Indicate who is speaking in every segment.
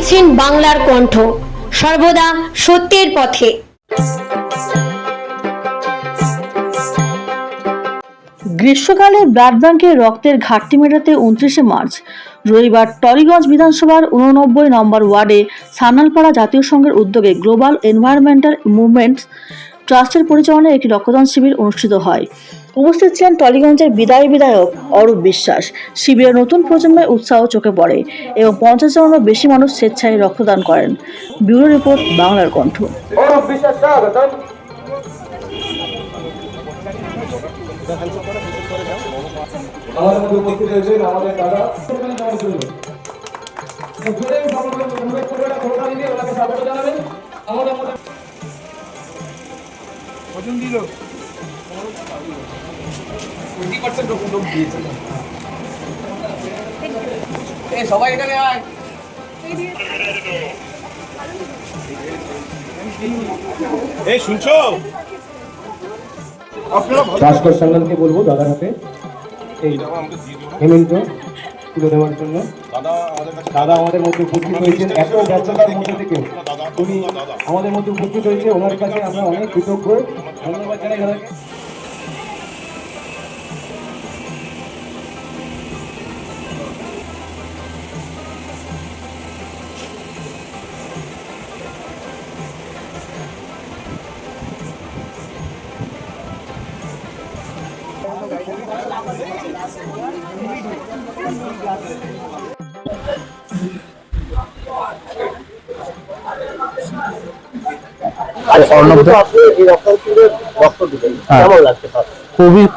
Speaker 1: দেখছেন বাংলার কণ্ঠ, সর্বদা সত্যের পথে।
Speaker 2: গ্রীষ্মকালে ব্লাড ব্যাংকে রক্তের ঘাটতি মেটাতে 29শে মার্চ রবিবার টলিগঞ্জ বিধানসভার 89 নম্বর ওয়ার্ডে সান্যালপাড়া জাতীয় সংঘের উদ্যোগে গ্লোবাল এনভায়রনমেন্টাল মুভমেন্টস ট্রাস্টের পরিচালনায় একটি রক্তদান শিবির অনুষ্ঠিত হয়। উপস্থিত ছিলেন টলিগঞ্জের বিধায়ক অরূপ বিশ্বাস। শিবিরে নতুন প্রজন্মের উৎসাহ চোখে পড়ে এবং 50 জনেরও বেশি মানুষ স্বেচ্ছায় রক্তদান করেন। ব্যুরো রিপোর্ট, বাংলার কণ্ঠ।
Speaker 3: আমাদের মধ্যে উপস্থিত হয়েছেন আমাদের দাদা সবাই এখানে আয়। এই শুনছো? ভাস্কর সান্যালকে বলবো দাদার হাতে এই হেমেন্ট তুলে দেওয়ার জন্য। দাদা আমাদের মধ্যে উপস্থিত হয়েছেন, এত ব্যস্ততার মধ্যে থেকে উনি আমাদের মধ্যে উপস্থিত হয়েছে। ওনার কাছে আমরা অনেক কৃতজ্ঞ, ধন্যবাদ জানাই দাদাকে।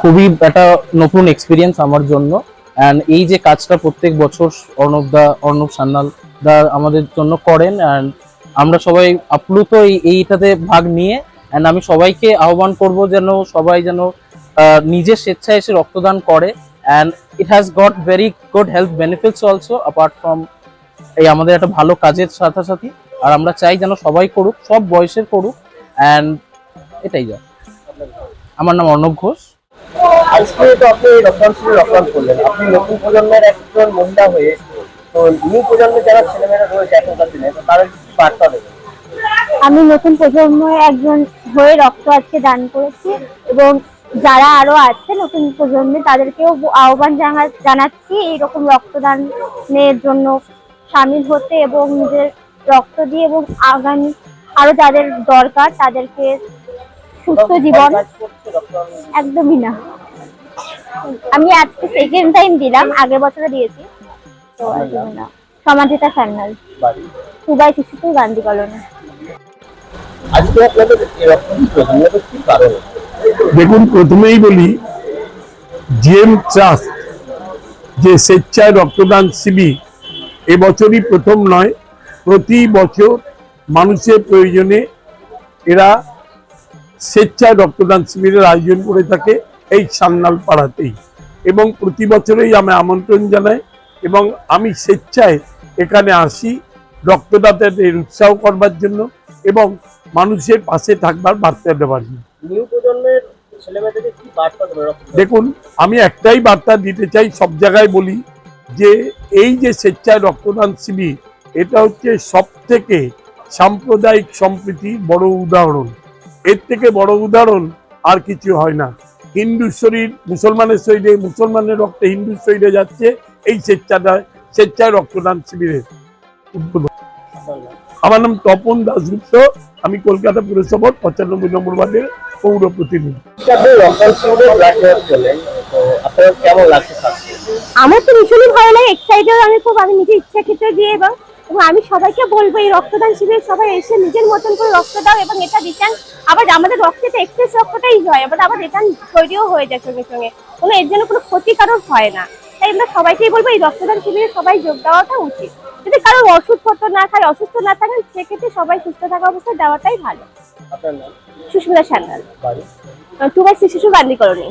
Speaker 4: খুবই একটা নতুন এক্সপিরিয়েন্স আমার জন্য। অ্যান্ড এই যে কাজটা প্রত্যেক বছর অর্ণব সান্যাল দা আমাদের জন্য করেন, অ্যান্ড আমরা সবাই আপ্লুত এইটাতে ভাগ নিয়ে। অ্যান্ড আমি সবাইকে আহ্বান করব যেন সবাই যেন নিজের স্বেচ্ছায় এসে রক্তদান করে। And it has got very good health benefits also apart from এই আমাদের একটা ভালো কাজের সাথে। আর আমরা চাই যেন সবাই করুক, সব বয়সের করুক। অ্যান্ড এটাই যা। আমার নাম অর্ণব ঘোষ।
Speaker 5: আজকে তো আপনি রক্তদান করলেন, আপনি নতুন প্রজন্মের একজন মহিলা হয়ে, তো নিউ প্রজন্মের যারা ছেলেমেয়েরা রয়েছে এখনকার দিনে, তো তারা কি বার্তা দেবেন?
Speaker 6: আমি নতুন প্রজন্মের একজন হয়ে রক্ত আজকে দান করেছি এবং যারা আরো আছে নতুন প্রজন্মে তাদেরকেও আহ্বান জানাচ্ছি এইরকম রক্তদানের জন্য সামিল হতে এবং নিজের রক্ত দিয়ে এবং আগামী আরো যাদের দরকার তাদেরকে সুস্থ জীবন। একদমই না, আমি আজকে সেকেন্ড টাইম দিলাম, আগের বছরে দিয়েছি। তো একদমই না। সমাজিতা সান্যাল, 2/62 গান্ধী কলোনি।
Speaker 5: আজকে আপনাদের রক্তদানের কি কারণ?
Speaker 7: দেখুন, প্রথমেই বলি জিএম ট্রাস্ট যে স্বেচ্ছায় রক্তদান শিবির এবছরই প্রথম নয়, প্রতি বছর মানুষের প্রয়োজনে এরা স্বেচ্ছায় রক্তদান শিবিরের আয়োজন করে থাকে এই সান্যাল পাড়াতেই। এবং প্রতি বছরেই আমি আমন্ত্রণ জানাই এবং আমি স্বেচ্ছায় এখানে আসি রক্তদাতাদের উৎসাহ করবার জন্য এবং মানুষের পাশে থাকবার বার্তা দেওয়ার জন্য।
Speaker 5: নিউ প্রজন্মের ছেলেমেয়েদেরকে কি বার্তা দেবেন?
Speaker 7: দেখুন, আমি একটাই বার্তা দিতে চাই, সব জায়গায় বলি যে এই যে স্বেচ্ছায় রক্তদান শিবির, এটা হচ্ছে সব থেকে সাম্প্রদায়িক সম্প্রীতির বড় উদাহরণ। এর থেকে বড় উদাহরণ আর কিছু হয় না। হিন্দু শরীর মুসলমানের শরীরে, মুসলমানের রক্তে হিন্দুর শরীরে যাচ্ছে এই স্বেচ্ছায় রক্তদান শিবিরের উদ্বোধন। আমার নাম তপন দাসগুপ্ত, আমি কলকাতা পুরসভার 95 নম্বর ওয়ার্ডের পৌর প্রতিনিধি।
Speaker 6: আমার তো ভীষণই ভালো লাগে, এক্সাইটেড আমি নিজে ইচ্ছাকৃত দিয়ে এবং আমি সবাইকে বলবো এই রক্তদান শিবিরে সবাই এসে নিজের মতন করে রক্ত দাও এবং এটা রিটার্ন আবার আমাদের রক্তে তো এক্সেস রক্তটাই হয়, আবার রিটার্ন তৈরিও হয়ে যায় সঙ্গে সঙ্গে, কোনো এর জন্য কোনো ক্ষতিকারক হয় না। তাই আমরা সবাইকেই বলবো এই রক্তদান শিবিরে সবাই যোগ দেওয়াটা উচিত। যদি কারোর অসুস্থ না থাকেন সেক্ষেত্রে সবাই সুস্থ থাকা অবস্থায় দেওয়াটাই ভালো। সুস্মিতা সান্যাল, 2/62 গান্ধী কলোনি।